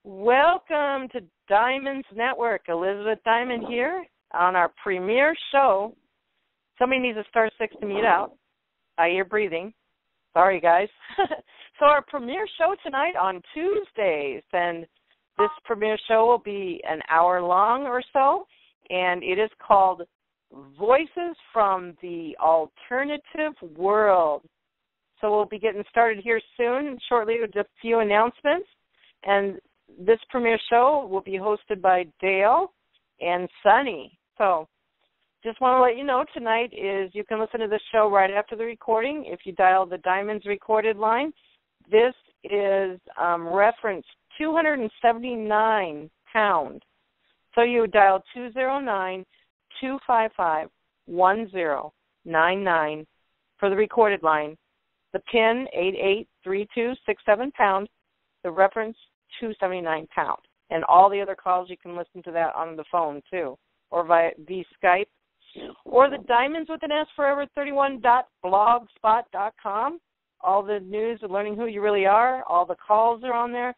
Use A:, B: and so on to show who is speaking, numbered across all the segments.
A: Welcome to Diamonds Network. Elizabeth Diamond here on our premiere show. Somebody needs a star 6 to mute out. I hear breathing. Sorry, guys. So our premiere show tonight on Tuesdays, and this premiere show will be an hour long or so, and it is called Voices from the Alternative World. So we'll be getting started here soon, shortly with just a few announcements. And this premiere show will be hosted by Dale and Sunny. So just want to let you know tonight is you can listen to this show right after the recording if you dial the Diamonds recorded line. This is reference 279 pound. So you would dial 209-255-1099 for the recorded line. The PIN 883267 pound. The reference 279 pound. And all the other calls, you can listen to that on the phone, too, or via Skype. Or the Diamonds with an S Forever 31.blogspot.com. All the news of learning who you really are, all the calls are on there.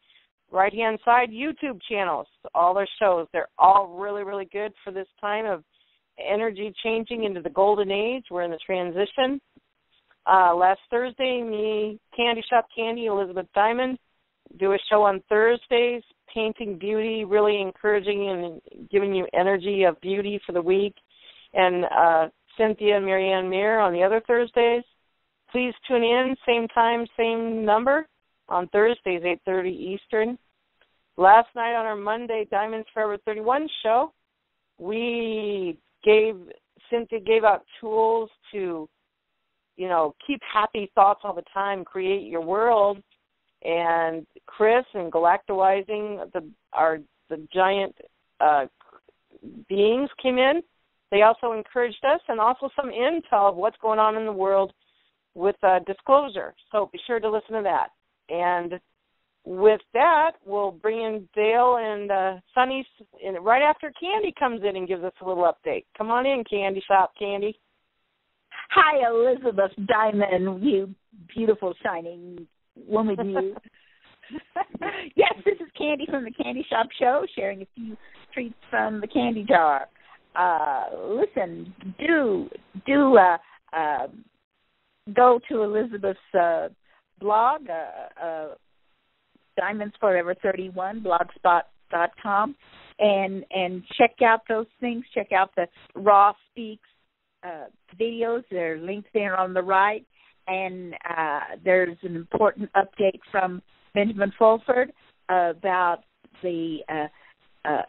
A: Right-hand side, YouTube channels, all their shows. They're all really, really good for this time of energy changing into the golden age. We're in the transition. Last Thursday, me, Candy Shop Candy, Elizabeth Diamond, do a show on Thursdays, painting beauty, really encouraging and giving you energy of beauty for the week. And Cynthia and Marianne Meir on the other Thursdays. Please tune in, same time, same number, on Thursdays, 8:30 Eastern. Last night on our Monday Diamonds Forever 31 show, Cynthia gave out tools to, keep happy thoughts all the time, create your world. And Chris and Galactowizing, the giant beings came in. They also encouraged us, and also some intel of what's going on in the world with disclosure. So be sure to listen to that. And with that, we'll bring in Dale and Sunny right after Candy comes in and gives us a little update. Come on in, Candy Shop Candy.
B: Hi, Elizabeth Diamond, you beautiful, shining woman, you. Yes, this is Candy from the Candy Shop Show, sharing a few treats from the candy jar. Listen, do go to Elizabeth's blog, Diamonds Forever 31, blogspot.com, and check out those things. Check out the Raw Speaks videos. They're linked there on the right. And there's an important update from Benjamin Fulford about the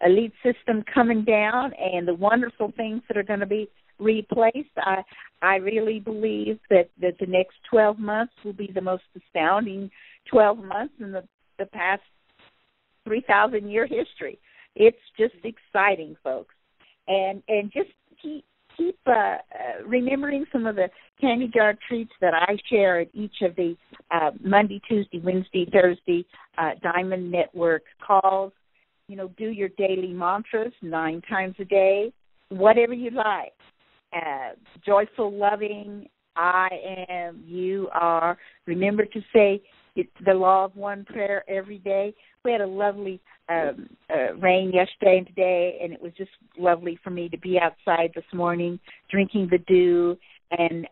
B: elite system coming down and the wonderful things that are going to be replaced. I really believe that the next 12 months will be the most astounding 12 months in the past 3,000-year history. It's just exciting, folks. And just keep remembering some of the candy jar treats that I share at each of the Monday, Tuesday, Wednesday, Thursday Diamond Network calls. Do your daily mantras 9 times a day, whatever you like. Joyful, loving, I am, you are. Remember to say the law of one prayer every day. We had a lovely rain yesterday and today, and it was just lovely for me to be outside this morning, drinking the dew and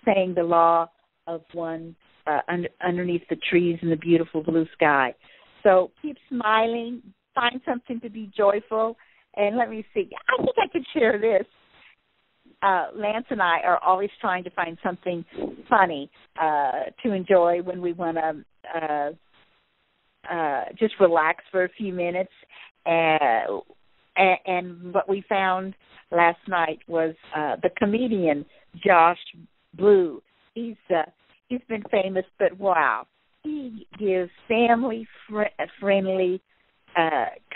B: saying the law of one underneath the trees in the beautiful blue sky. So keep smiling, find something to be joyful, and let me see. I think I could share this. Lance and I are always trying to find something funny to enjoy when we want to just relax for a few minutes. And what we found last night was the comedian Josh Blue. He's been famous, but wow, he gives family-friendly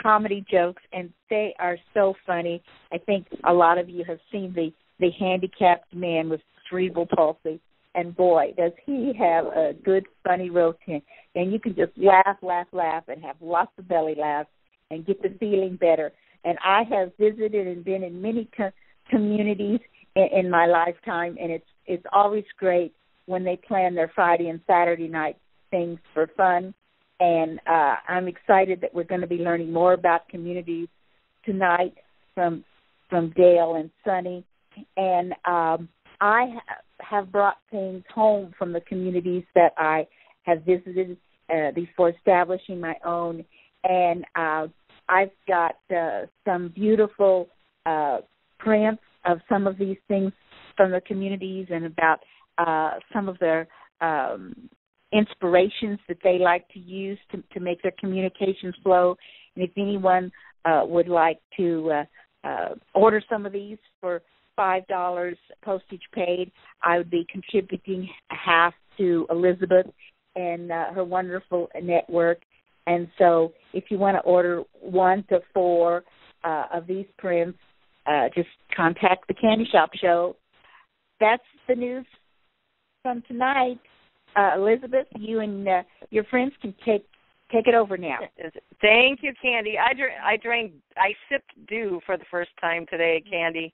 B: comedy jokes, and they are so funny. I think a lot of you have seen the handicapped man with cerebral palsy, and boy, does he have a good, funny routine. And you can just laugh, and have lots of belly laughs and get the feeling better. And I have visited and been in many communities in my lifetime, and it's always great when they plan their Friday and Saturday night things for fun And I'm excited that we're going to be learning more about communities tonight from Dale and Sunny. And I have brought things home from the communities that I have visited before establishing my own. And I've got some beautiful prints of some of these things from the communities and about some of their inspirations that they like to use to make their communications flow. And if anyone would like to order some of these for $5 postage paid, I would be contributing half to Elizabeth and her wonderful network. And so if you want to order 1 to 4 of these prints, just contact the Candy Shop Show. That's the news from tonight. Elizabeth, you and your friends can take it over now.
A: Thank you, Candy. I sipped dew for the first time today, Candy.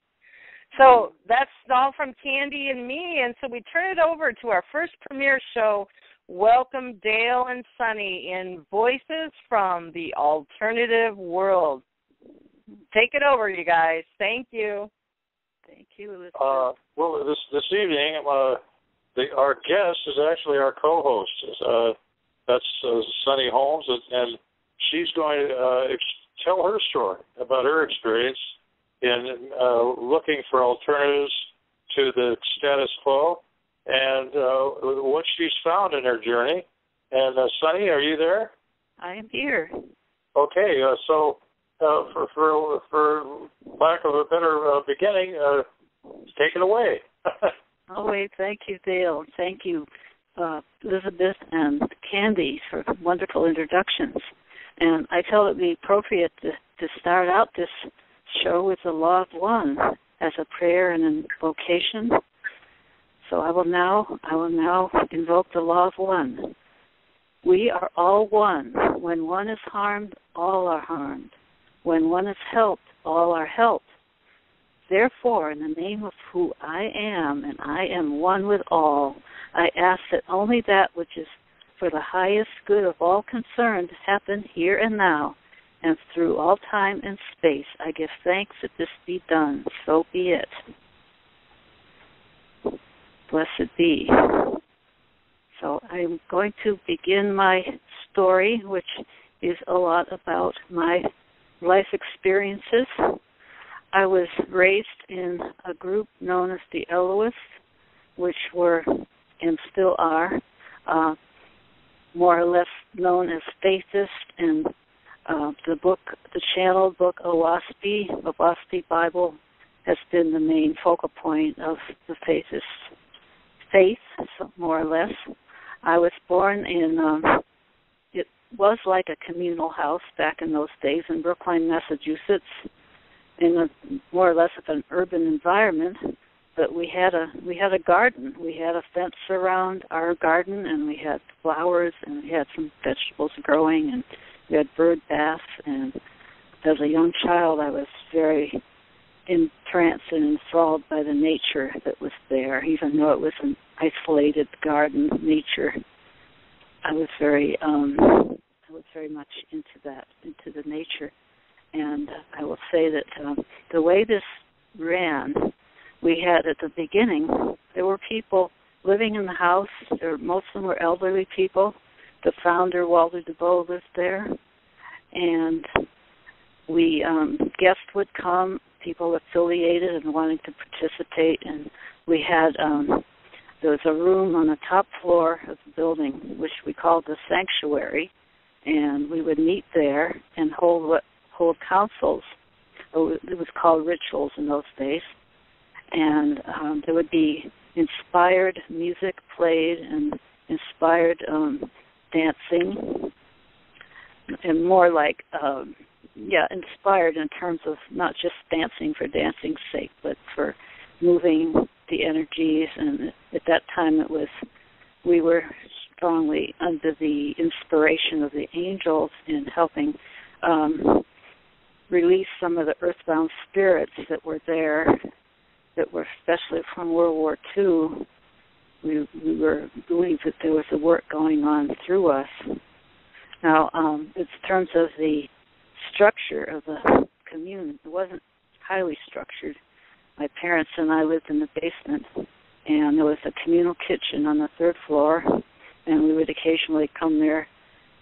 A: So that's all from Candy and me, and so we turn it over to our first premiere show. Welcome Dale and Sunny in Voices from the Alternative World. Take it over, you guys. Thank you.
C: Thank you, Elizabeth. Well, this evening, our guest is actually our co-host. That's Sunny Holmes, and she's going to tell her story about her experience in looking for alternatives to the status quo and what she's found in her journey. And Sunny, are you there?
D: I am here.
C: Okay, so for lack of a better beginning, take it away.
D: Oh, wait, thank you, Dale. Thank you, Elizabeth and Candy, for wonderful introductions. And I felt it would be appropriate to start out this show with the Law of One as a prayer and invocation. So I will now invoke the Law of One. We are all one. When one is harmed, all are harmed. When one is helped, all are helped. Therefore, in the name of who I am, and I am one with all, I ask that only that which is for the highest good of all concerned happen here and now, and through all time and space. I give thanks that this be done. So be it. Blessed be. So I'm going to begin my story, which is a lot about my life experiences. I was raised in a group known as the Eloists, which were and still are more or less known as Faithists, and the channeled book Owaspy Bible has been the main focal point of the Faithist faith, so more or less. I was born in, it was like a communal house back in those days in Brookline, Massachusetts, in more or less of an urban environment, but we had a garden. We had a fence around our garden, and we had flowers, and we had some vegetables growing, and we had bird baths. And as a young child, I was very entranced and enthralled by the nature that was there, even though it was an isolated garden nature. I was very much into the nature. And I will say that the way this ran, we had at the beginning, there were people living in the house. Most of them were elderly people. The founder, Walter DeVoe, lived there. And guests would come, people affiliated and wanting to participate. And we had, there was a room on the top floor of the building, which we called the sanctuary. And we would meet there and hold councils. It was called rituals in those days. And there would be inspired music played and inspired dancing, and more like, inspired in terms of not just dancing for dancing's sake, but for moving the energies. And at that time we were strongly under the inspiration of the angels in helping release some of the earthbound spirits that were there, that were especially from World War II. We believed that there was a work going on through us. Now, in terms of the structure of the commune, it wasn't highly structured. My parents and I lived in the basement, and there was a communal kitchen on the third floor, and we would occasionally come there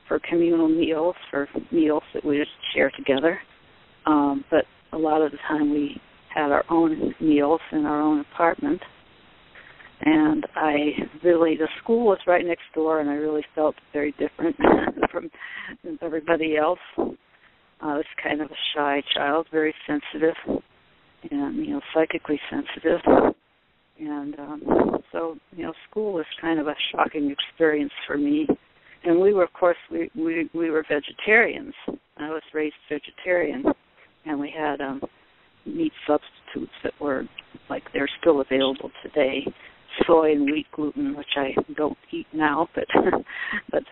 D: for communal meals, for meals that we would share together. But a lot of the time we had our own meals in our own apartment. And the school was right next door, and I really felt very different from everybody else. I was kind of a shy child, very sensitive, and, psychically sensitive. And so, school was kind of a shocking experience for me. And we were, of course, we were vegetarians. I was raised vegetarian, and we had meat substitutes that were, like, they're still available today. Soy and wheat gluten, which I don't eat now, but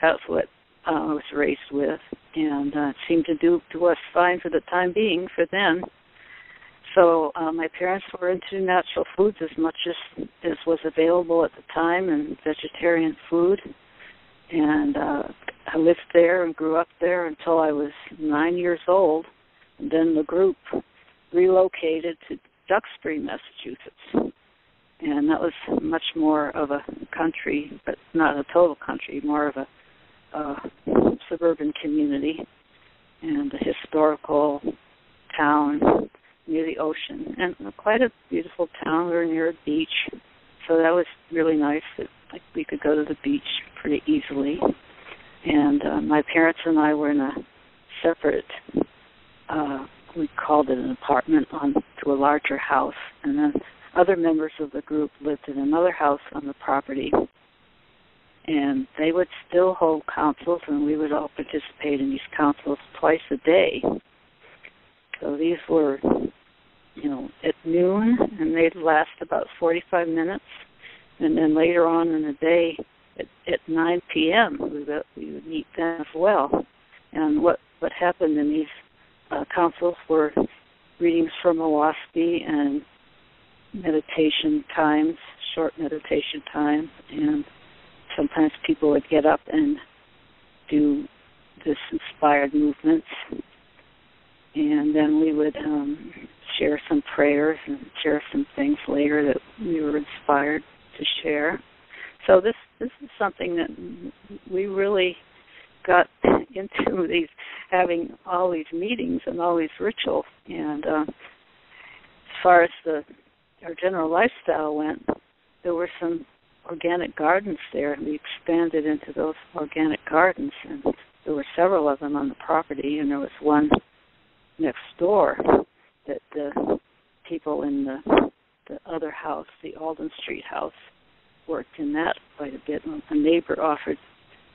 D: that's what I was raised with, and it seemed to do to us fine for the time being for then. So my parents were into natural foods as much as was available at the time, and vegetarian food, and I lived there and grew up there until I was 9 years old, and then the group relocated to Duxbury, Massachusetts. And that was much more of a country, but not a total country, more of a suburban community and a historical town near the ocean. And quite a beautiful town. We were near a beach, so that was really nice. We could go to the beach pretty easily. And my parents and I were in a separate, we called it an apartment, on to a larger house. And then other members of the group lived in another house on the property, and they would still hold councils, and we would all participate in these councils twice a day. So these were, at noon, and they'd last about 45 minutes, and then later on in the day, at 9 p.m., we would meet then as well. And what happened in these councils were readings from Owaspie and meditation times, short meditation times, and sometimes people would get up and do this inspired movements, and then we would share some prayers and share some things later that we were inspired to share. So this is something that we really got into, these having all these meetings and all these rituals. And as far as our general lifestyle went, there were some organic gardens there, and we expanded into those organic gardens, and there were several of them on the property, and there was one next door that the people in the other house, the Alden Street house, worked in that quite a bit. A neighbor offered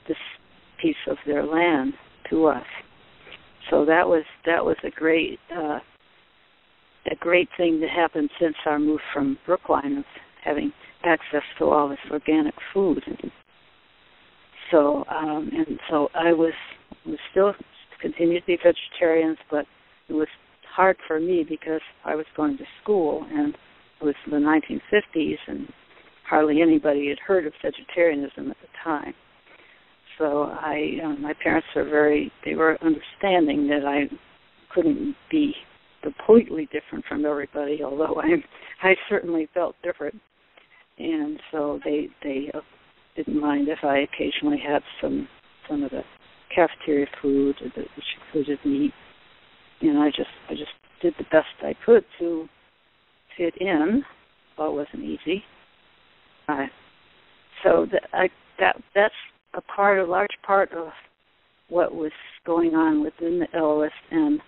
D: this piece of their land to us. So that was a great thing that happened since our move from Brookline, of having access to all this organic food. So so I was still continued to be vegetarian, but it was hard for me because I was going to school, and it was the 1950s, and hardly anybody had heard of vegetarianism at the time. So my parents were understanding that I couldn't be completely different from everybody, although I certainly felt different. And so they didn't mind if I occasionally had some of the cafeteria food which included meat. And I just did the best I could to fit in, although it wasn't easy. So that's a large part of what was going on within the LOS, and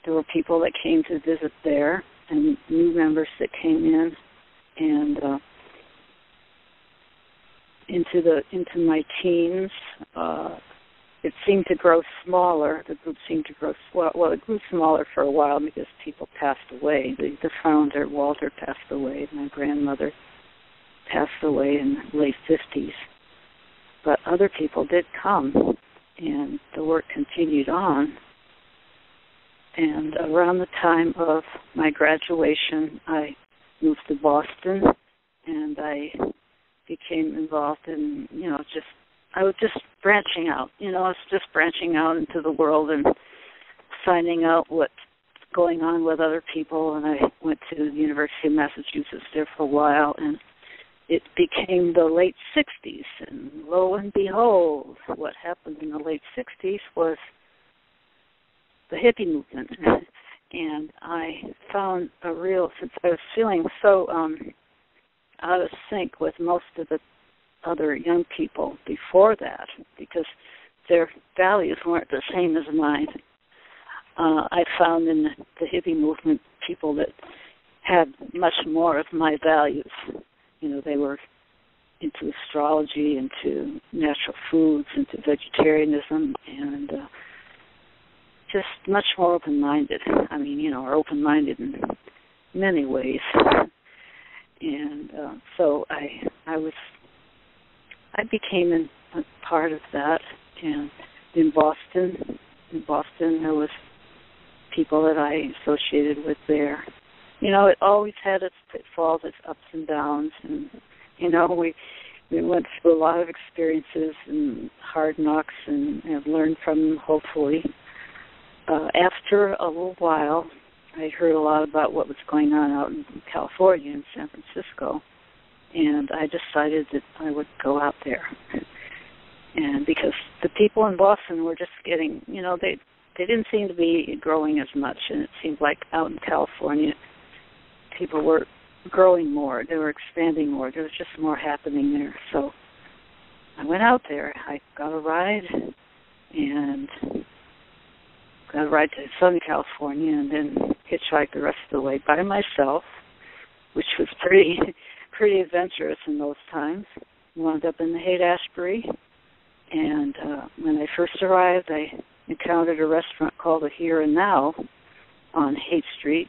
D: there were people that came to visit there, and new members that came in, and into my teens. It seemed to grow smaller. The group seemed to grow well. It grew smaller for a while because people passed away. The founder, Walter, passed away. My grandmother passed away in the late 50s. But other people did come, and the work continued on. And around the time of my graduation, I moved to Boston, and I became involved in, just I was just branching out. I was just branching out into the world and finding out what's going on with other people. And I went to the University of Massachusetts there for a while, and it became the late 60s. And lo and behold, what happened in the late 60s was the hippie movement. And I found since I was feeling so out of sync with most of the other young people before that, because their values weren't the same as mine. I found in the hippie movement people that had much more of my values. They were into astrology, into natural foods, into vegetarianism, and just much more open-minded. Are open-minded in many ways. And so I became a part of that. And in Boston there was people that I associated with there. It always had its pitfalls, its ups and downs, and we went through a lot of experiences and hard knocks, and have learned from them, hopefully. After a little while, I heard a lot about what was going on out in California, in San Francisco, and I decided that I would go out there. And because the people in Boston were just getting, they didn't seem to be growing as much, and it seemed like out in California, people were growing more, they were expanding more, there was just more happening there. So I went out there, I got a ride, to Southern California, and then hitchhiked the rest of the way by myself, which was pretty adventurous in those times. Wound up in the Haight-Ashbury, and when I first arrived, I encountered a restaurant called the Here and Now on Haight Street,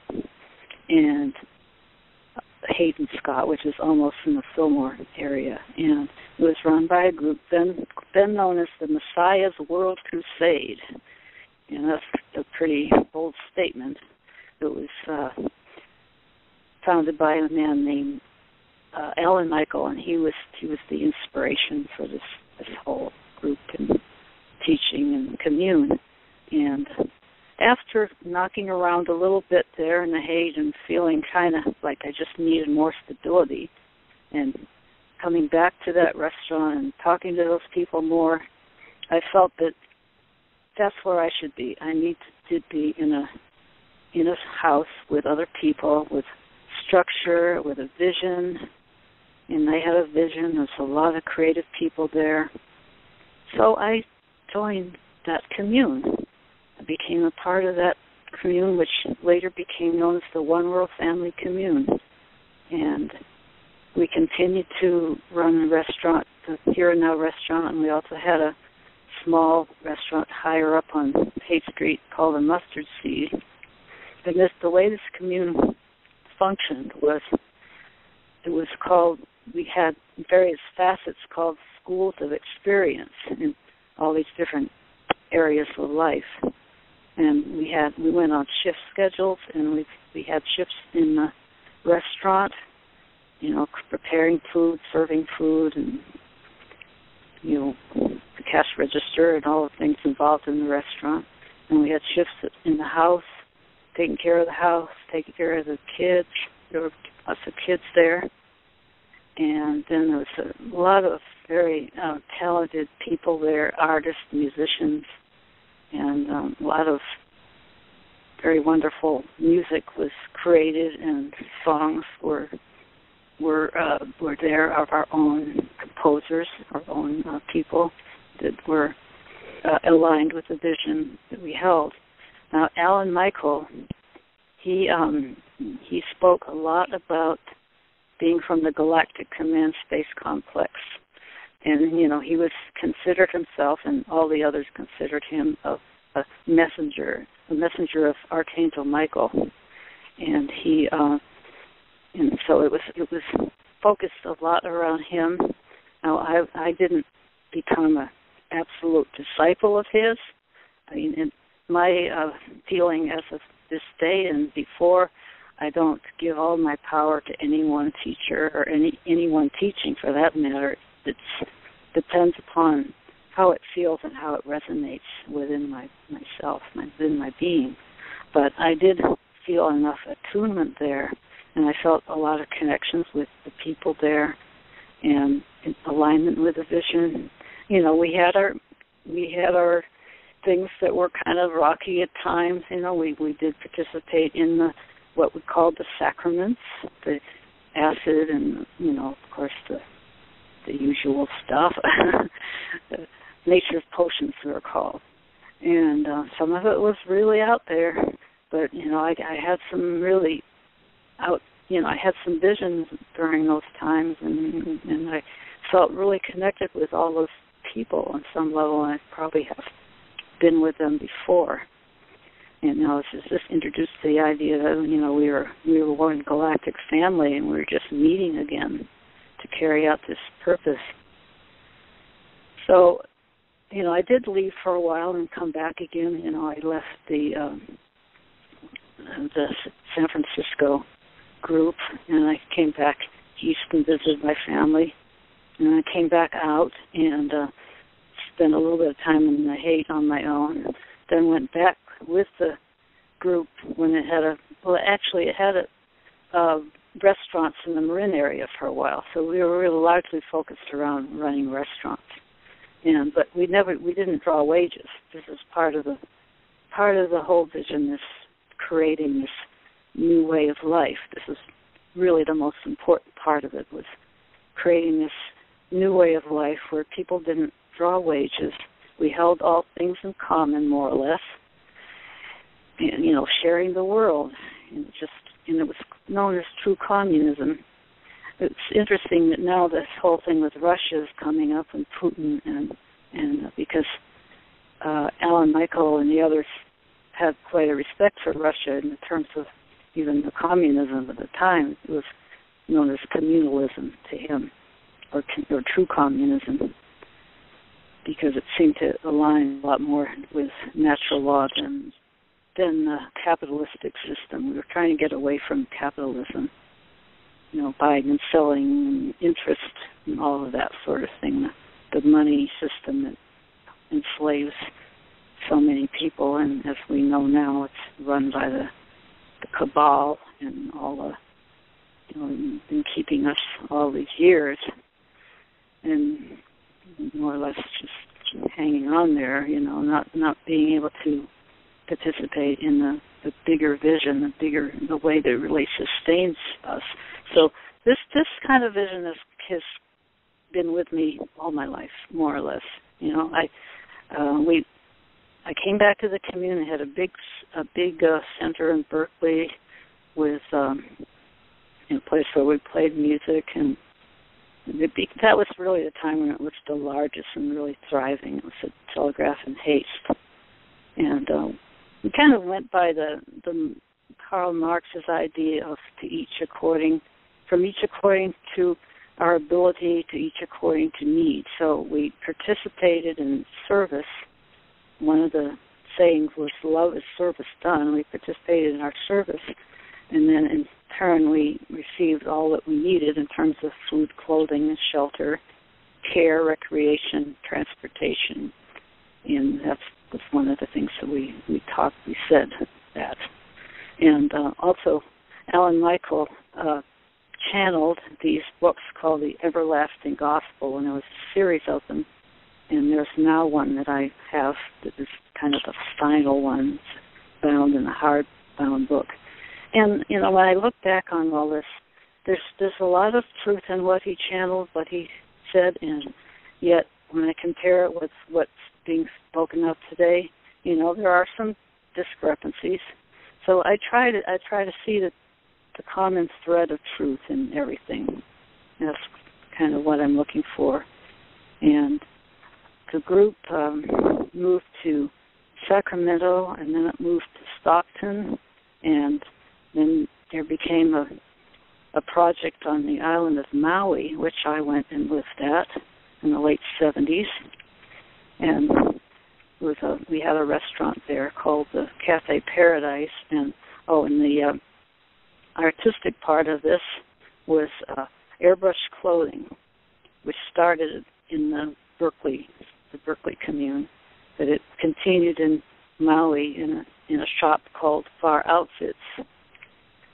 D: and Haight and Scott, which is almost in the Fillmore area, and it was run by a group then known as the Messiah's World Crusade. And that's a pretty bold statement. It was founded by a man named Alan Michael, and he was the inspiration for this whole group and teaching and commune. And after knocking around a little bit there in the Haight and feeling kind of like I just needed more stability, and coming back to that restaurant and talking to those people more, I felt that that's where I should be. I need to be in a house with other people, with structure, with a vision. And they had a vision. There's a lot of creative people there. So I joined that commune. I became a part of that commune, which later became known as the One World Family Commune. And we continued to run the restaurant, the Here and Now restaurant, and we also had a small restaurant higher up on Haight Street called the Mustard Seed. And the way this commune functioned was, we had various facets called schools of experience in all these different areas of life. And we went on shift schedules, and we had shifts in the restaurant, preparing food, serving food, and the cash register and all the things involved in the restaurant. And we had shifts in the house, taking care of the house, taking care of the kids. There were lots of kids there. And then there was a lot of very talented people there, artists, musicians, and a lot of very wonderful music was created, and songs were there of our own composers, our own people that were aligned with the vision that we held. Now, Alan Michael, he spoke a lot about being from the Galactic Command Space Complex. And, he was considered himself, and all the others considered him, a messenger of Archangel Michael. And and so it was focused a lot around him. Now, I didn't become an absolute disciple of his. In my feeling as of this day and before, I don't give all my power to any one teacher or any one teaching for that matter. It's depends upon how it feels and how it resonates within myself, within my being. But I did feel enough attunement there, and I felt a lot of connections with the people there, and in alignment with the vision. You know, we had our things that were kind of rocky at times. You know, we did participate in what we called the sacraments, the acid, and you know, of course, the usual stuff. The nature's potions they were called, and some of it was really out there. But you know, I had some really out. You know, I had some visions during those times, and I felt really connected with all those people on some level, and I probably have been with them before. And I was just introduced to the idea that, you know, we were one galactic family, and we were just meeting again to carry out this purpose. So, you know, I did leave for a while and come back again. You know, I left the San Francisco group, and I came back east and visited my family. And I came back out and spent a little bit of time in the Haiti on my own. Then went back with the group when it had restaurants in the Marin area for a while. So we were really largely focused around running restaurants. But we didn't draw wages. This is part of the whole vision, this creating this new way of life. This is really the most important part of it, was creating this new way of life where people didn't draw wages. We held all things in common, more or less, and, you know, sharing the world. And it was known as true communism. It's interesting that now this whole thing with Russia is coming up, and Putin, and because Alan Michael and the others had quite a respect for Russia in terms of even the communism at the time. It was known as communalism to him, or true communism, because it seemed to align a lot more with natural law than the capitalistic system. We were trying to get away from capitalism, you know, buying and selling, and interest, and all of that sort of thing. The money system that enslaves so many people, and as we know now, it's run by the cabal and all the, you know, been keeping us all these years, and more or less just hanging on there, you know, not being able to participate in the bigger vision, the way that really sustains us. So this kind of vision has been with me all my life, more or less. You know, I came back to the community, had a big center in Berkeley with a place where we played music, and that was really the time when it was the largest and really thriving. It was a Telegraph and Haste, and we kind of went by the Karl Marx's idea of each according to our ability, to each according to need. So we participated in service. One of the sayings was, love is service done. We participated in our service, and then in turn we received all that we needed in terms of food, clothing, and shelter, care, recreation, transportation. And that was one of the things that we said that. And also Alan Michael channeled these books called The Everlasting Gospel, and there was a series of them. And there's now one that I have that is kind of a final one, bound in a hardbound book. And, you know, when I look back on all this, there's a lot of truth in what he channeled, what he said, and yet when I compare it with what's being spoken of today, you know, there are some discrepancies. So I try to see the common thread of truth in everything. That's kind of what I'm looking for. And the group moved to Sacramento, and then it moved to Stockton, and then there became a project on the island of Maui, which I went and lived at in the late 70s. And we had a restaurant there called the Cafe Paradise. And the artistic part of this was airbrush clothing, which started in the Berkeley, the Berkeley commune, but it continued in Maui in a shop called Far Outfits.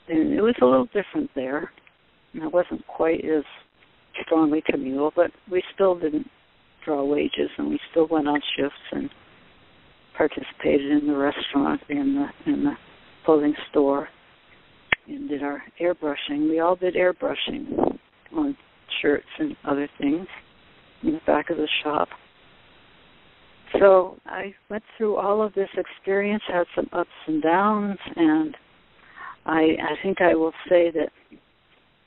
D: And it was a little different there. And it wasn't quite as strongly communal, but we still didn't draw wages, and we still went on shifts and participated in the restaurant and the clothing store and did our airbrushing. We all did airbrushing on shirts and other things in the back of the shop. So I went through all of this experience, had some ups and downs, and I think I will say that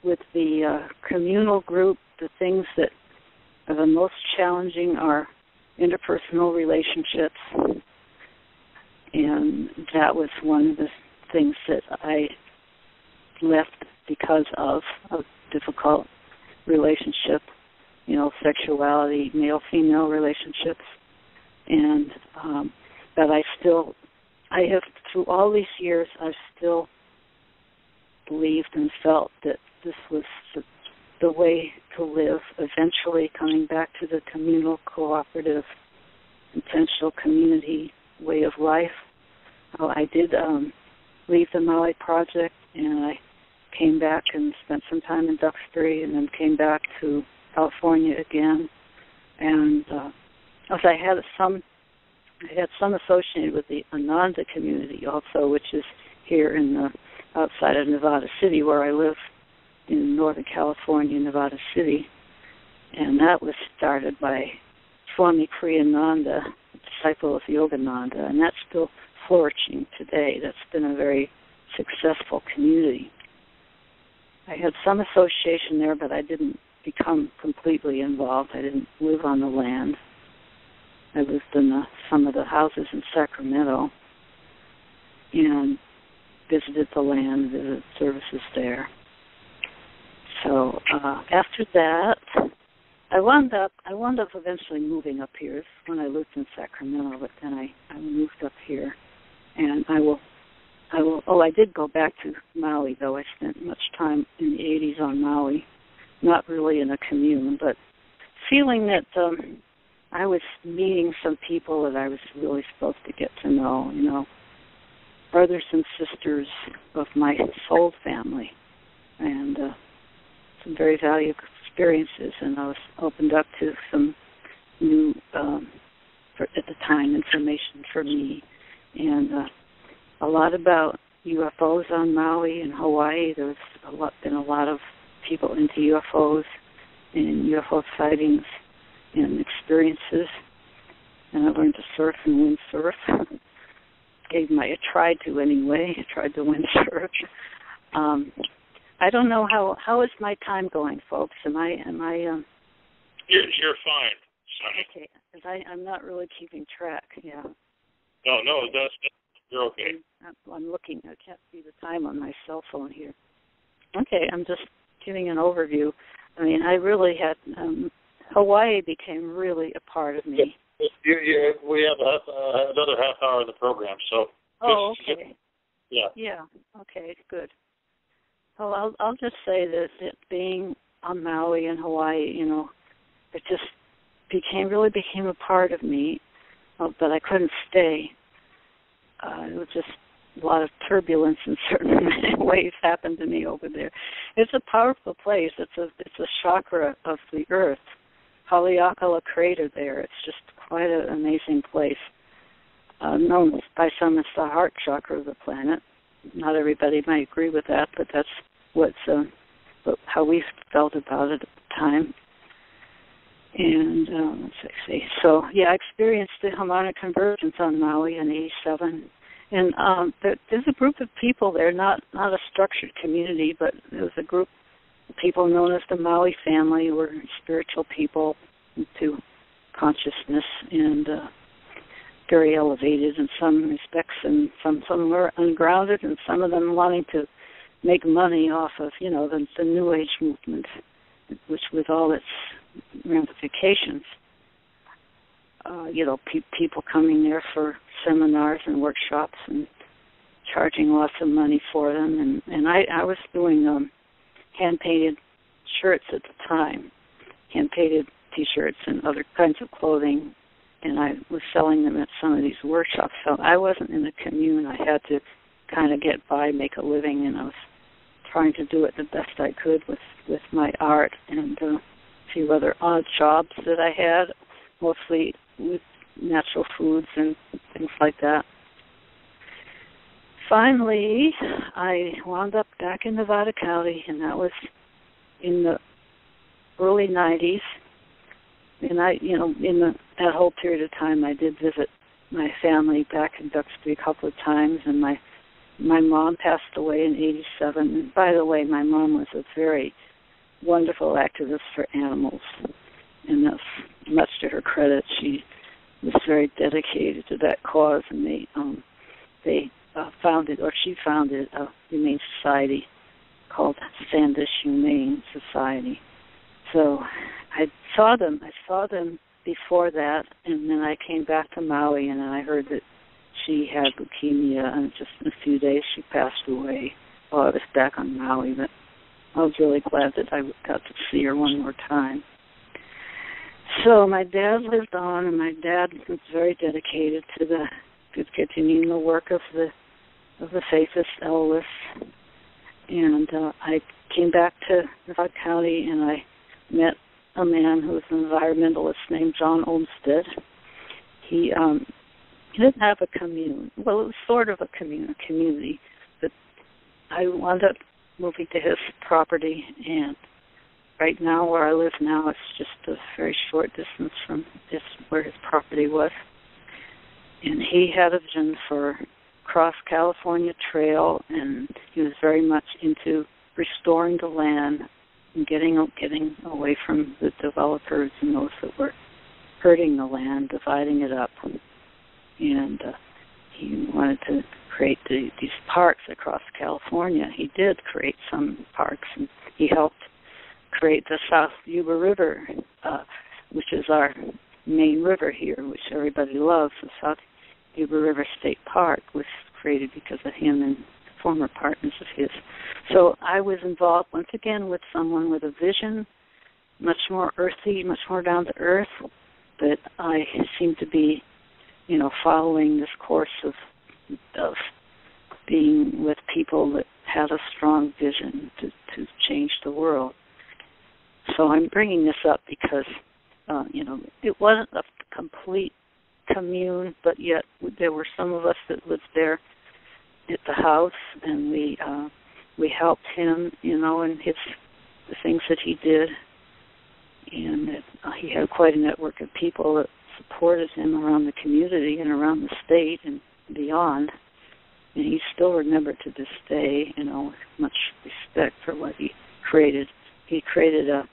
D: with the communal group, the things that are the most challenging are interpersonal relationships, and that was one of the things that I left because of a difficult relationship, sexuality, male-female relationships, and but I have, through all these years, I've still believed and felt that this was the way to live, eventually coming back to the communal, cooperative, intentional community way of life. I did leave the Maui Project, and I came back and spent some time in Duxbury, and then came back to California again. And I had some associated with the Ananda community also, which is here outside of Nevada City, where I live in Northern California, Nevada City. And that was started by Swami Kriyananda, a disciple of Yogananda, and that's still flourishing today. That's been a very successful community. I had some association there, but I didn't become completely involved. I didn't live on the land. I lived in some of the houses in Sacramento and visited the land, visited services there. So after that, I wound up eventually moving up here. This is when I lived in Sacramento, but then I moved up here, and I did go back to Maui, though. I spent much time in the 80s on Maui, not really in a commune, but feeling that I was meeting some people that I was really supposed to get to know, brothers and sisters of my soul family, and some very valuable experiences, and I was opened up to some new, at the time, information for me, and a lot about UFOs on Maui and Hawaii. There's been a lot of people into UFOs and UFO sightings and experiences, and I learned to surf and windsurf. I tried to windsurf. I don't know how is my time going, folks. Am I?
C: You're fine, Sonny.
D: Okay, because I'm not really keeping track. Yeah.
C: No, you're okay.
D: I'm looking. I can't see the time on my cell phone here. Okay, I'm just giving an overview. I mean, I really had Hawaii became really a part of me.
C: We have another half hour in the program, so.
D: Oh, okay.
C: Yeah.
D: Yeah. Okay. Good. Well, I'll just say that being on Maui and Hawaii, it just really became a part of me, but I couldn't stay. It was just a lot of turbulence in certain ways happened to me over there. It's a powerful place. It's a chakra of the earth. Haleakala crater there. It's just quite an amazing place. Known by some as the heart chakra of the planet. Not everybody might agree with that, but that's how we felt about it at the time. And let's see. So yeah, I experienced the harmonic convergence on Maui in '87, and there's a group of people there, not a structured community, but there was a group of people known as the Maui family, who were spiritual people into consciousness and very elevated in some respects, and some were ungrounded, and some of them wanting to make money off of the New Age movement, which with all its ramifications. People coming there for seminars and workshops and charging lots of money for them, and I was doing hand painted shirts at the time, hand painted T-shirts and other kinds of clothing, and I was selling them at some of these workshops. So I wasn't in a commune. I had to kind of get by, make a living, and I was trying to do it the best I could with my art and a few other odd jobs that I had, mostly with natural foods and things like that. Finally, I wound up back in Nevada County, and that was in the early 90s. And that whole period of time, I did visit my family back in Duxbury a couple of times, and my mom passed away in 87. And by the way, my mom was a very wonderful activist for animals, and that's much to her credit. She was very dedicated to that cause, and she founded a humane society called Standish Humane Society. So I saw them before that, and then I came back to Maui, and I heard that she had leukemia, and just in a few days she passed away while I was back on Maui. But I was really glad that I got to see her one more time. So my dad lived on, and my dad was very dedicated to continuing the work of the faithist Ellis. And I came back to Nevada County, and I met a man who was an environmentalist named John Olmsted. He didn't have a commune. Well, it was sort of a community, but I wound up moving to his property, and right now where I live now, it's just a very short distance from where his property was. And he had a vision for Cross California Trail, and he was very much into restoring the land and getting away from the developers and those that were hurting the land, dividing it up. And he wanted to create these parks across California. He did create some parks, and he helped create the South Yuba River, which is our main river here, which everybody loves. The South Yuba River State Park was created because of him and former partners of his. So I was involved once again with someone with a vision, much more earthy, much more down to earth, but I seemed to be, following this course of being with people that had a strong vision to change the world. So I'm bringing this up because, it wasn't a complete commune, but yet there were some of us that lived there at the house, and we helped him, in the things that he did, and he had quite a network of people that supported him around the community and around the state and beyond. And he's still remembered to this day, with much respect for what he created. He created a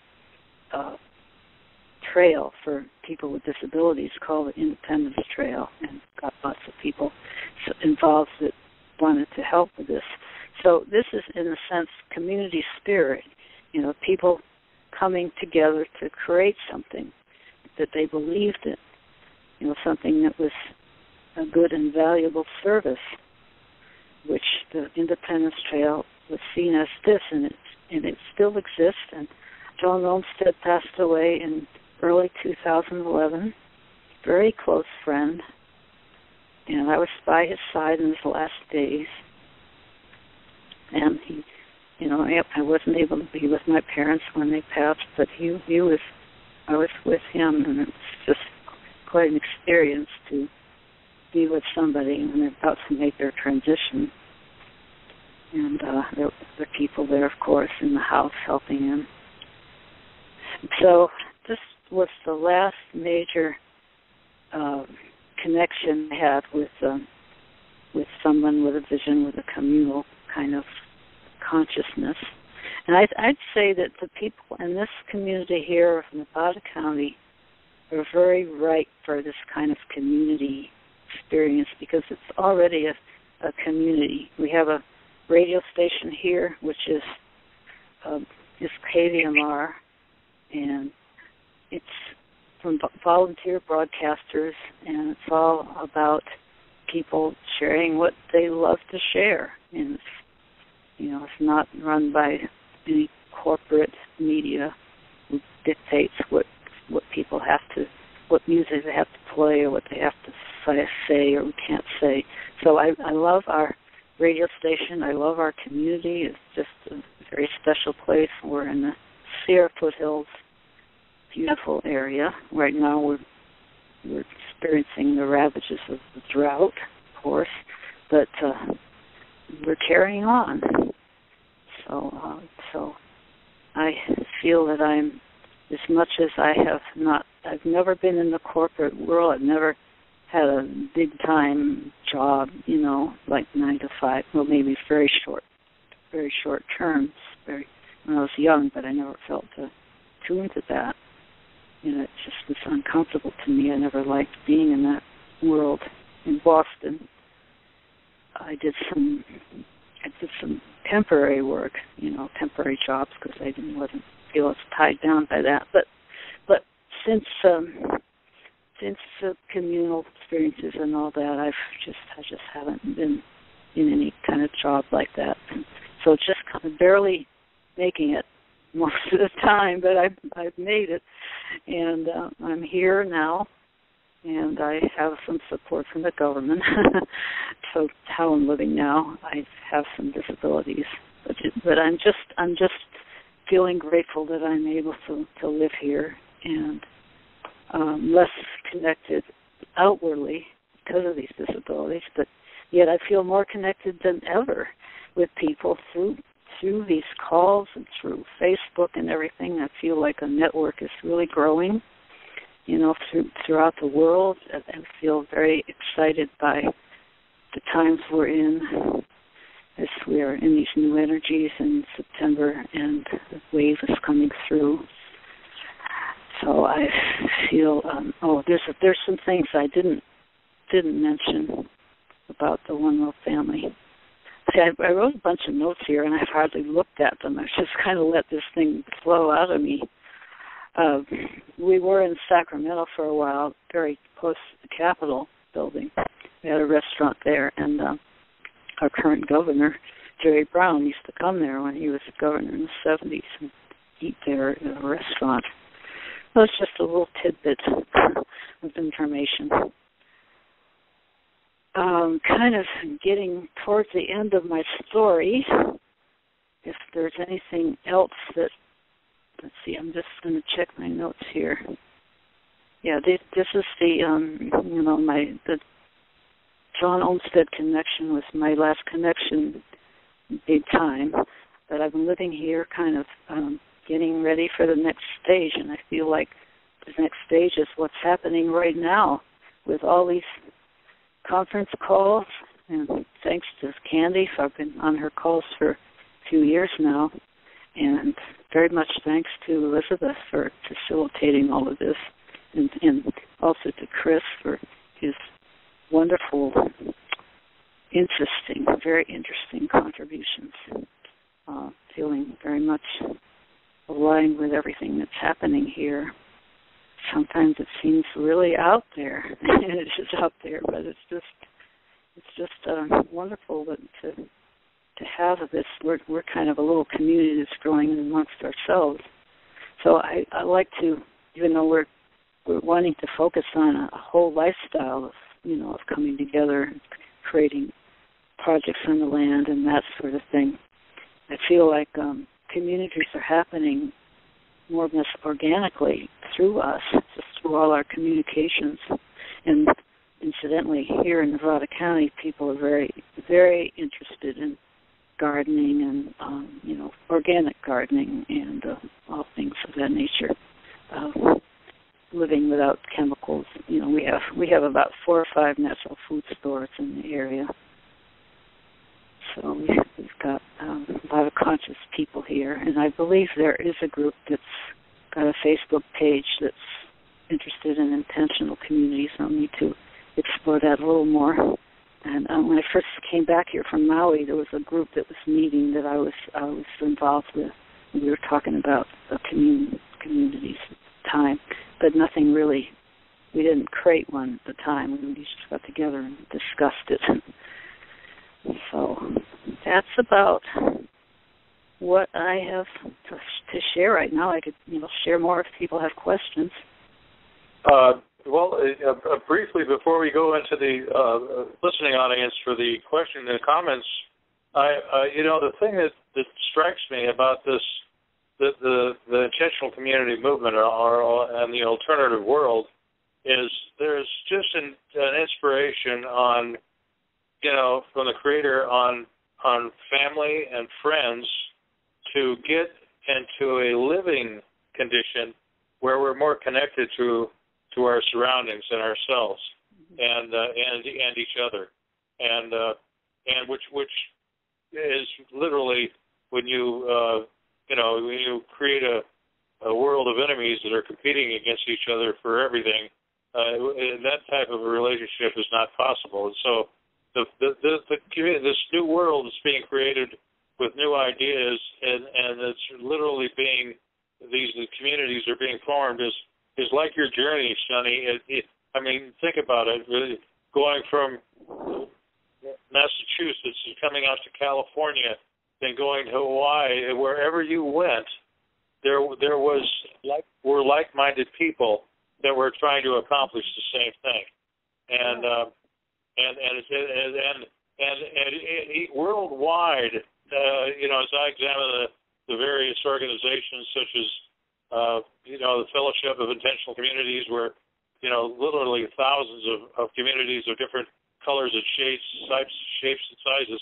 D: trail for people with disabilities called the Independence Trail, and got lots of people involved that wanted to help with this. So this is, in a sense, community spirit, people coming together to create something that they believed in, something that was a good and valuable service, which the Independence Trail was seen as this, and it still exists. And John Olmsted passed away in early 2011, very close friend, and I was by his side in his last days. And he, I wasn't able to be with my parents when they passed, but I was with him, and it was just quite an experience to be with somebody when they're about to make their transition. And there were people there, of course, in the house helping him. So this was the last major connection I had with someone with a vision, with a communal kind of consciousness. And I'd say that the people in this community here of Nevada County are very ripe for this kind of community experience, because it's already a community. We have a radio station here, which is KVMR, and it's from volunteer broadcasters, and it's all about people sharing what they love to share. And it's not run by any corporate media who dictates what what people have to, what music they have to play or what they have to say or can't say. So I love our radio station. I love our community. It's just a very special place. We're in the Sierra foothills, beautiful area. Right now we're experiencing the ravages of the drought, of course, but we're carrying on. So I feel that I'm, as much as I've never been in the corporate world. I've never had a big-time job, like 9 to 5. Well, maybe very short terms. When I was young, but I never felt too into that. It just was uncomfortable to me. I never liked being in that world. In Boston, I did some temporary work, temporary jobs, because I wasn't feel as tied down by that. But since the communal experiences and all that, I just haven't been in any kind of job like that. So just kind of barely making it most of the time, but I've made it, and I'm here now, and I have some support from the government. So how I'm living now, I have some disabilities, but I'm just feeling grateful that I'm able to live here and less connected outwardly because of these disabilities, but yet I feel more connected than ever with people through these calls and through Facebook and everything. I feel like a network is really growing, throughout the world. I feel very excited by the times we're in, as we are in these new energies in September, and the wave is coming through. So I feel, there's some things I didn't mention about the One World family. See, I wrote a bunch of notes here, and I've hardly looked at them. I've just kind of let this thing flow out of me. We were in Sacramento for a while, very close to the Capitol building. We had a restaurant there, and our current governor, Jerry Brown, used to come there when he was a governor in the 70s and eat there at a restaurant. It was just a little tidbit of information. Kind of getting towards the end of my story. If there's anything else that, let's see, I'm just going to check my notes here. Yeah, this is the John Olmsted connection was my last connection, big time. But I've been living here, kind of getting ready for the next stage, and I feel like the next stage is what's happening right now with all these conference calls, and thanks to Candy, I've been on her calls for a few years now, and very much thanks to Elizabeth for facilitating all of this, and also to Chris for his wonderful, very interesting contributions. Feeling very much aligned with everything that's happening here. Sometimes it seems really out there. It is out there, but it's just wonderful to have this. We're kind of a little community that's growing amongst ourselves. So I like to, even though we're wanting to focus on a whole lifestyle of coming together, creating projects on the land and that sort of thing. I feel like communities are happening more or less organically through us, just through all our communications. And incidentally, here in Nevada County, people are very, very interested in gardening and, organic gardening and all things of that nature. Living without chemicals. We have about 4 or 5 natural food stores in the area. So we've got a lot of conscious people here, and I believe there is a group that's got a Facebook page that's interested in intentional communities. I'll need to explore that a little more. And when I first came back here from Maui, there was a group that was meeting that I was involved with. We were talking about the communities at the time, but nothing really. We didn't create one at the time. We just got together and discussed it. So that's about what I have to share right now. I could, share more if people have questions.
C: Briefly before we go into the listening audience for the question and comments, the thing that strikes me about this, the intentional community movement and the alternative world, is there's just an inspiration on, from the Creator on family and friends to get into a living condition where we're more connected to our surroundings and ourselves, and each other, and which is literally when you create a world of enemies that are competing against each other for everything. That type of a relationship is not possible, and so this new world is being created with new ideas, and it's literally these communities are being formed is like your journey, Sonny. I mean, think about it. Really, going from Massachusetts and coming out to California, then going to Hawaii, wherever you went, there were like-minded people that were trying to accomplish the same thing, and worldwide, as I examine the various organizations such as the Fellowship of Intentional Communities, where literally thousands of communities of different colors and shapes and sizes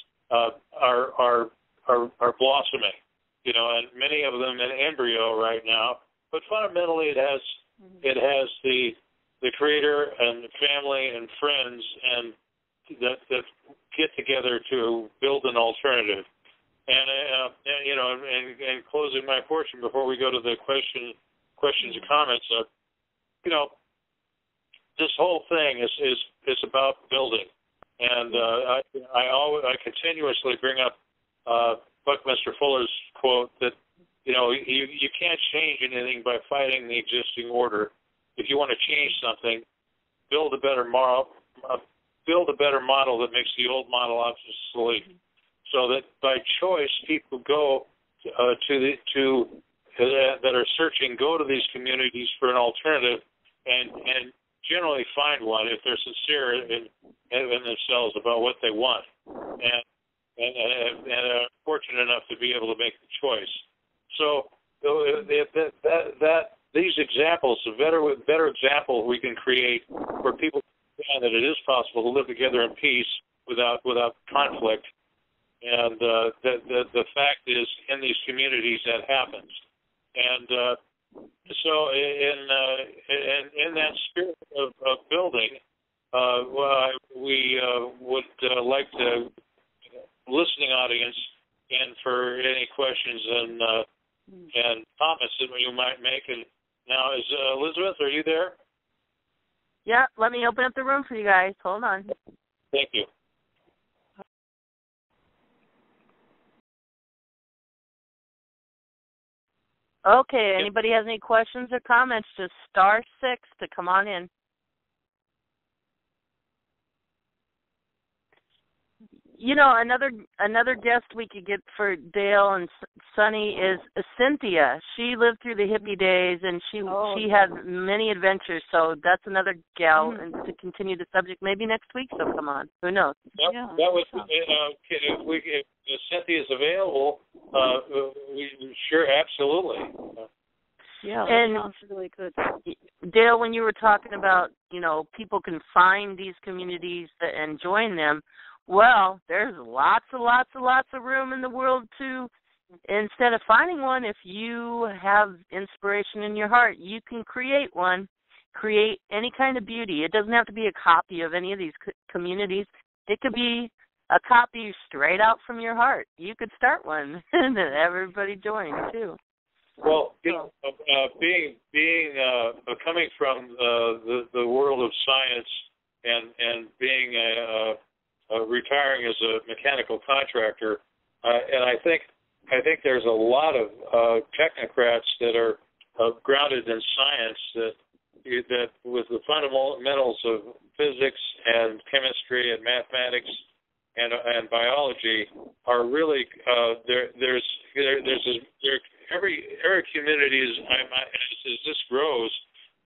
C: are blossoming, and many of them in embryo right now. But fundamentally, it has the Creator and family and friends and that get together to build an alternative. And closing my portion before we go to the questions and comments, this whole thing is about building, and I continuously bring up Buckminster Fuller's quote that you can't change anything by fighting the existing order. If you want to change something, build a better model that makes the old model obsolete. So that by choice, people go that are searching, go to these communities for an alternative, and generally find one if they're sincere in themselves about what they want, and are fortunate enough to be able to make the choice. So these examples, a better example we can create where people understand that it is possible to live together in peace without conflict. And the fact is, in these communities, that happens. And so, in that spirit of building, we would like the listening audience in for any questions and comments that you might make. And now, is Elizabeth, are you there?
A: Yeah, let me open up the room for you guys. Hold on.
C: Thank you.
A: Okay, anybody has any questions or comments, just *6 to come on in. Another guest we could get for Dale and Sonny is Cynthia. She lived through the hippie days, and she had many adventures, so that's another gal and to continue the subject. Maybe next week she'll come on. Who knows? If
C: Cynthia is available, sure, absolutely.
D: Yeah, that sounds really good.
A: Dale, when you were talking about, people can find these communities and join them, well, there's lots of room in the world to, instead of finding one, if you have inspiration in your heart, you can create one, create any kind of beauty. It doesn't have to be a copy of any of these communities. It could be a copy straight out from your heart. You could start one and everybody join too.
C: Well, coming from the world of science and being retiring as a mechanical contractor, and I think there's a lot of technocrats that are grounded in science that with the fundamentals of physics and chemistry and mathematics and biology are really every community as this grows,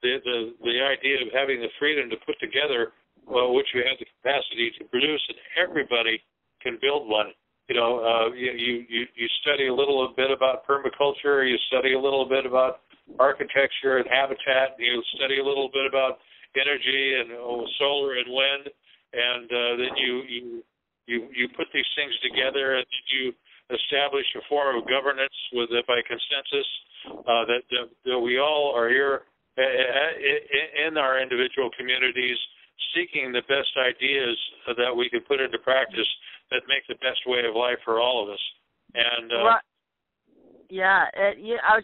C: the idea of having the freedom to put together which we have the capacity to produce, and everybody can build one. You know, you study a little bit about permaculture, you study a little bit about architecture and habitat, you study a little bit about energy and solar and wind, and then you put these things together, and you establish a form of governance by consensus that we all are here in our individual communities, seeking the best ideas that we can put into practice that make the best way of life for all of us. And
A: I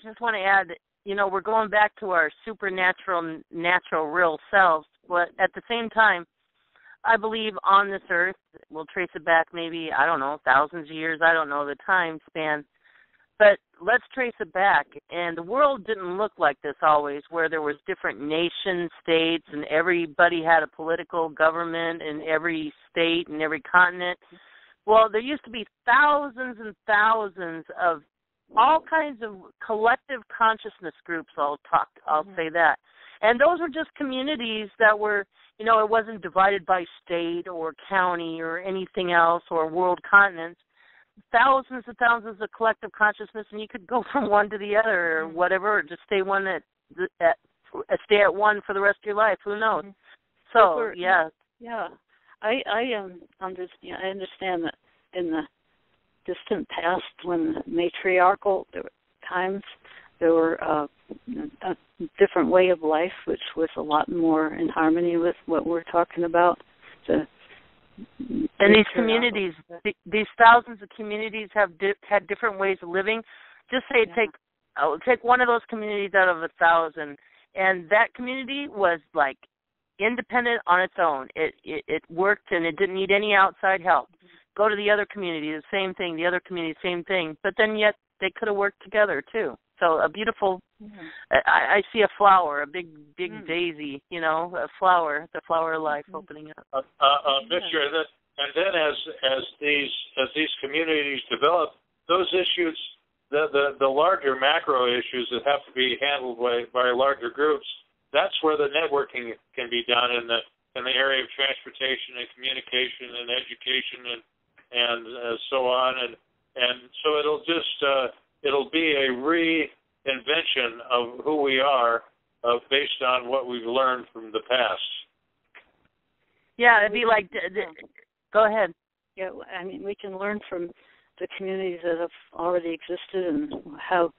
A: just want to add, you know, we're going back to our supernatural, natural, real selves, but at the same time, I believe on this earth, we'll trace it back maybe, I don't know, thousands of years, I don't know the time span, but let's trace it back. And the world didn't look like this always, where there was different nation states and everybody had a political government in every state and every continent. Well, there used to be thousands and thousands of all kinds of collective consciousness groups, I'll say that. And those were just communities that were, you know, it wasn't divided by state or county or anything else or world continents. Thousands and thousands of collective consciousness, and you could go from one to the other or whatever, or just stay at one for the rest of your life. Who knows? So, yeah.
D: Yeah. I understand that in the distant past, when matriarchal times, there were a different way of life, which was a lot more in harmony with what we're talking about.
A: And these communities, these thousands of communities had different ways of living. Just say take one of those communities out of 1,000, and that community was like independent on its own. It worked and it didn't need any outside help. Go to the other community, the same thing. The other community, same thing. But then yet they could have worked together too. So a beautiful, I see a flower, a big daisy, you know, a flower, the flower of life opening up.
C: Mixture, and then as these communities develop, those issues, the larger macro issues that have to be handled by larger groups, that's where the networking can be done in the area of transportation and communication and education and so on, and so it'll be a reinvention of who we are based on what we've learned from the past.
A: Yeah, it'd be like, go ahead.
D: Yeah, I mean, we can learn from the communities that have already existed and how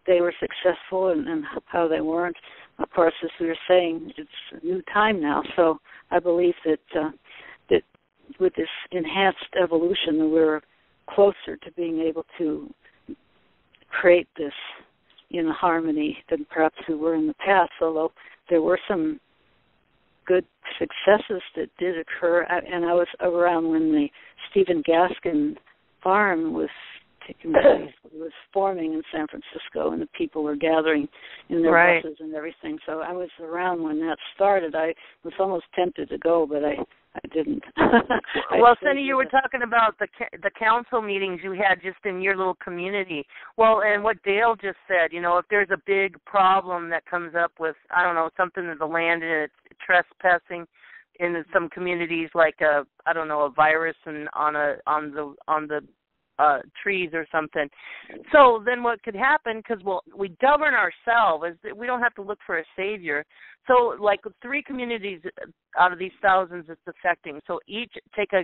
D: they were successful and how they weren't. Of course, as we were saying, it's a new time now, so I believe that with this enhanced evolution, that we're closer to being able to create this in harmony than perhaps we were in the past, although there were some good successes that did occur. And I was around when the Stephen Gaskin farm was taking place. It was forming in San Francisco, and the people were gathering in their buses and everything. So I was around when that started. I was almost tempted to go, but I didn't.
A: Well, Cindy, you were talking about the council meetings you had just in your little community. Well, and what Dale just said, you know, if there's a big problem that comes up with, I don't know, something in the land and it's trespassing in some communities, like a virus and on the trees or something. So then what could happen, because we govern ourselves, is that we don't have to look for a savior. So like 3 communities out of these thousands it's affecting. So each take a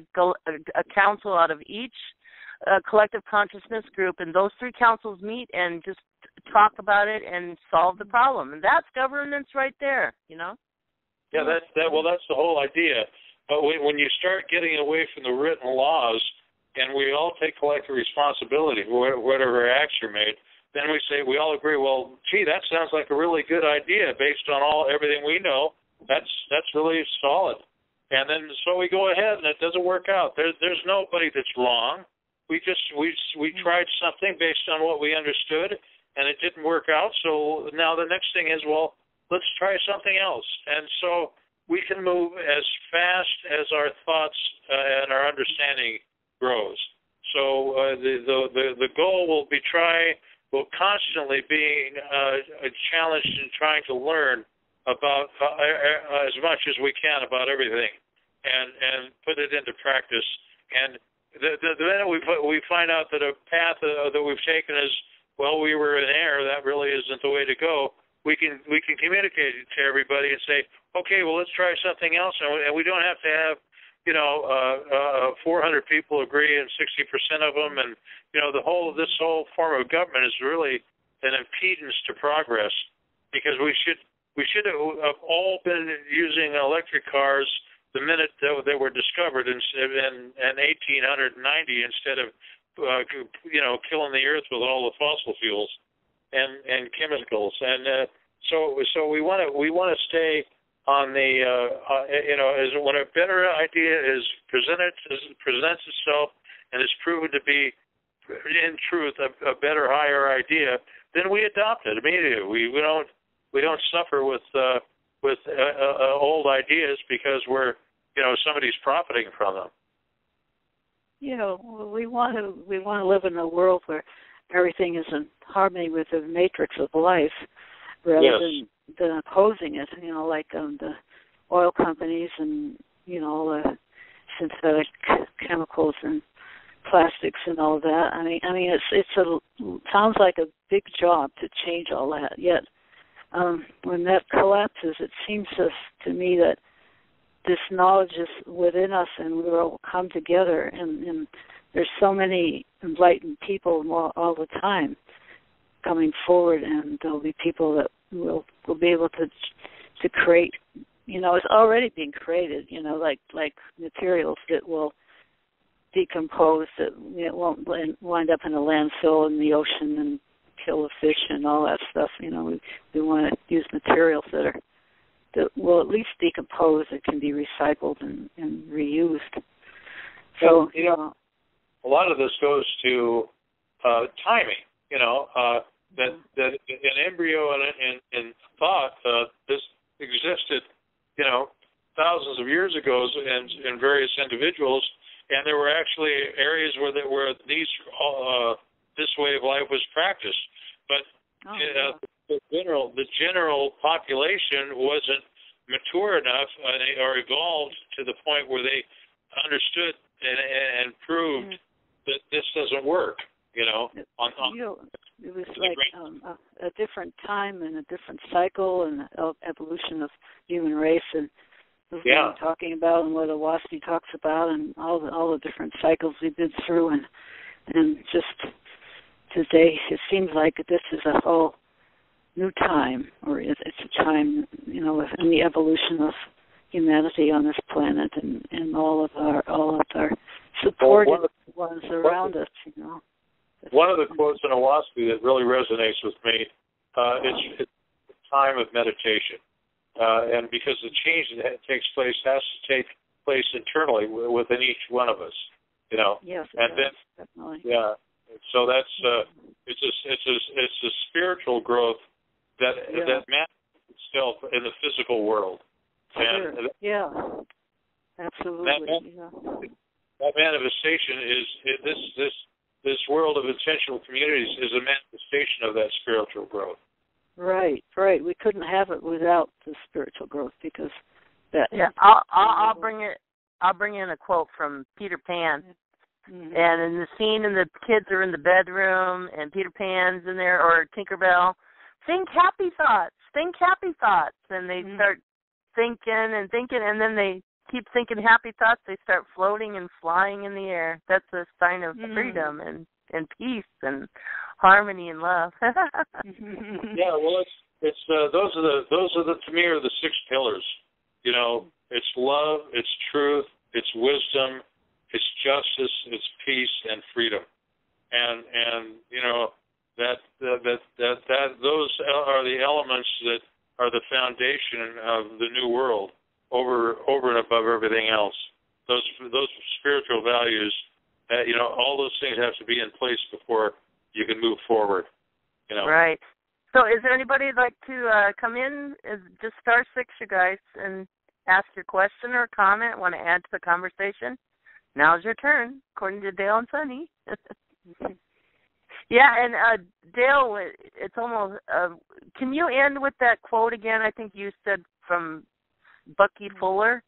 A: council out of each collective consciousness group, and those 3 councils meet and just talk about it and solve the problem. And that's governance right there, you know?
C: Yeah, that's the whole idea. But when you start getting away from the written laws, and we all take collective responsibility for whatever acts are made, then we say, we all agree, well, gee, that sounds like a really good idea based on everything we know. That's really solid. And then so we go ahead, and it doesn't work out. There's nobody that's wrong. We tried something based on what we understood, and it didn't work out. So now the next thing is, well, let's try something else. And so we can move as fast as our thoughts and our understanding grows. So the goal will constantly being challenged in trying to learn about as much as we can about everything, and put it into practice. And the minute we find out that a path that we've taken is, well, we were in error, that really isn't the way to go, we can communicate it to everybody and say, okay, well, let's try something else, and we don't have to have 400 people agree and 60% of them, and this whole form of government is really an impedance to progress, because we should have all been using electric cars the minute they were discovered in 1890, instead of killing the earth with all the fossil fuels and chemicals. And so we want to stay on the when a better idea presents itself and is proven to be in truth a better, higher idea, then we adopt it immediately. We don't suffer with old ideas because somebody's profiting from them.
D: We want to live in a world where everything is in harmony with the matrix of life, rather than opposing it. Like the oil companies and the synthetic chemicals and plastics and all that. I mean, sounds like a big job to change all that. Yet, when that collapses, it seems to me that this knowledge is within us, and we will come together. And there's so many enlightened people all the time coming forward, and there'll be people that will be able to create. It's already being created. Like materials that will decompose, that it won't wind up in a landfill in the ocean and kill the fish and all that stuff. We want to use materials that will at least decompose, that can be recycled and reused. So
C: a lot of this goes to timing. That in embryo and in thought, this existed thousands of years ago in various individuals, and there were actually areas where this way of life was practiced, but the general population wasn't mature enough or evolved to the point where they understood and proved that this doesn't work. It was like a different time and a different cycle and evolution of human race, and what we're talking about and what Owaski talks about, and all the different cycles we've been through, and just today it seems like this is a whole new time, or it's a time, in the evolution of humanity on this planet, and all of our supported ones around us. One of the quotes in Owaski that really resonates with me, it's a time of meditation. And because the change that takes place has to take place internally within each one of us,
D: Yes,
C: and then
D: definitely.
C: So that's it's a spiritual growth that manifests itself in the physical world.
D: Sure. And absolutely.
C: That manifestation is this world of intentional communities is a manifestation of that spiritual growth. Right.
D: We couldn't have it without the spiritual growth, because that.
A: Yeah, I'll bring in a quote from Peter Pan, and in the scene, and the kids are in the bedroom, and Peter Pan's in there, or Tinkerbell, think happy thoughts, and they start thinking, and then they keep thinking happy thoughts. They start floating and flying in the air. That's a sign of freedom and peace and harmony and love.
C: Yeah, well, it's those are the to me are the 6 pillars. It's love, it's truth, it's wisdom, it's justice, it's peace and freedom, and that those are the elements that are the foundation of the new world over and above everything else. Those spiritual values, all those things have to be in place before you can move forward.
A: Right. So is there anybody who'd like to come in? Just star 6, you guys, and ask your question or comment, want to add to the conversation? Now's your turn, according to Dale and Sunny. Yeah, and Dale, it's almost. Can you end with that quote again? I think you said from Bucky Fuller,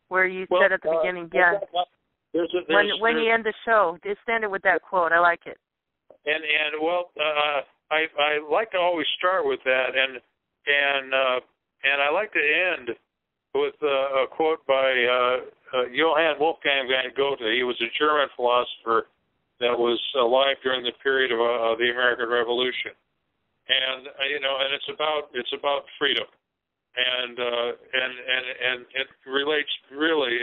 A: where you said at the beginning, yeah. When you end the show, just end it with that quote. I like it.
C: And I like to always start with that, and I like to end with a quote by Johann Wolfgang von Goethe. He was a German philosopher that was alive during the period of the American Revolution, and and it's about freedom, and it relates really.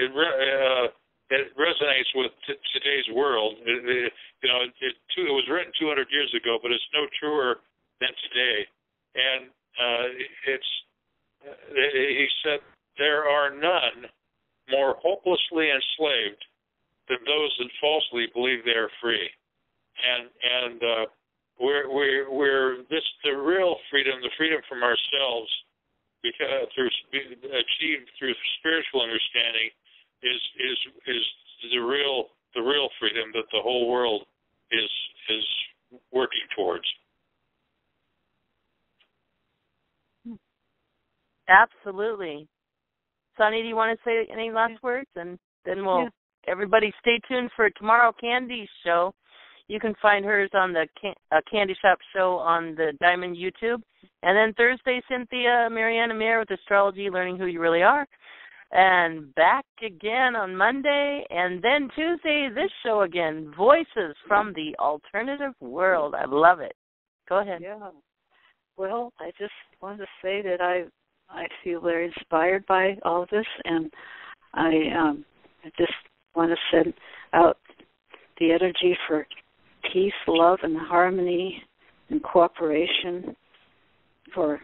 C: It resonates with today's world. It was written 200 years ago, but it's no truer than today. And he said, there are none more hopelessly enslaved than those that falsely believe they are free. And the real freedom, the freedom from ourselves, achieved through spiritual understanding, is the real freedom that the whole world is working towards.
A: Absolutely. Sonny, do you want to say any last words? And then everybody stay tuned for tomorrow Candy's show. You can find hers on the Candy Shop show on the Diamond YouTube. And then Thursday, Cynthia Mariana Mayer with Astrology, Learning Who You Really Are. And back again on Monday. And then Tuesday, this show again, Voices from the Alternative World. I love it. Go ahead.
D: Yeah. Well, I just wanted to say that I feel very inspired by all of this, and I just want to send out the energy for peace, love, and harmony and cooperation for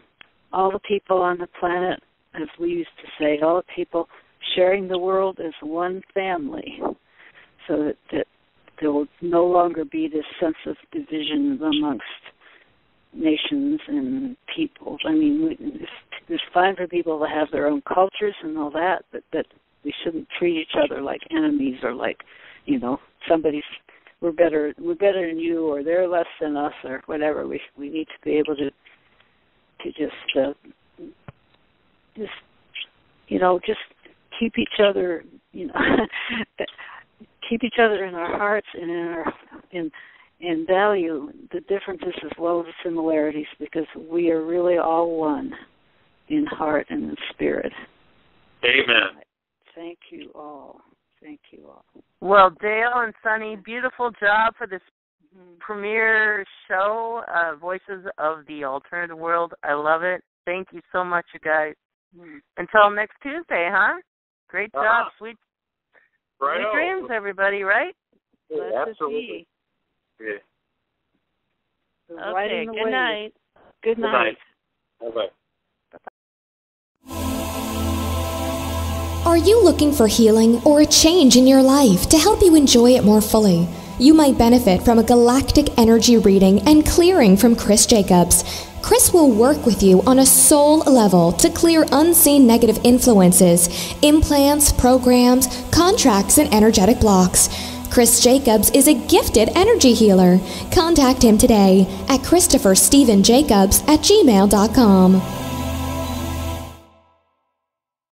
D: all the people on the planet, as we used to say, all the people sharing the world as one family, so that there will no longer be this sense of division amongst nations and people. I mean, it's fine for people to have their own cultures and all that, but we shouldn't treat each other like enemies or like, we're better than you, or they're less than us, or whatever. We need to be able to just keep each other, keep each other in our hearts and and value the differences as well as the similarities, because we are really all one in heart and in spirit.
C: Amen.
D: Thank you all. Thank you all.
A: Well, Dale and Sonny, beautiful job for this premiere show, Voices of the Alternative World. I love it. Thank you so much, you guys. Until next Tuesday, huh? Great job. Sweet dreams, everybody, right?
C: Yeah, absolutely. Yeah.
A: Okay, good night.
D: Good night.
C: Bye-bye.
E: Are you looking for healing or a change in your life to help you enjoy it more fully? You might benefit from a galactic energy reading and clearing from Chris Jacobs. Chris will work with you on a soul level to clear unseen negative influences, implants, programs, contracts, and energetic blocks. Chris Jacobs is a gifted energy healer. Contact him today at ChristopherStephenJacobs@gmail.com.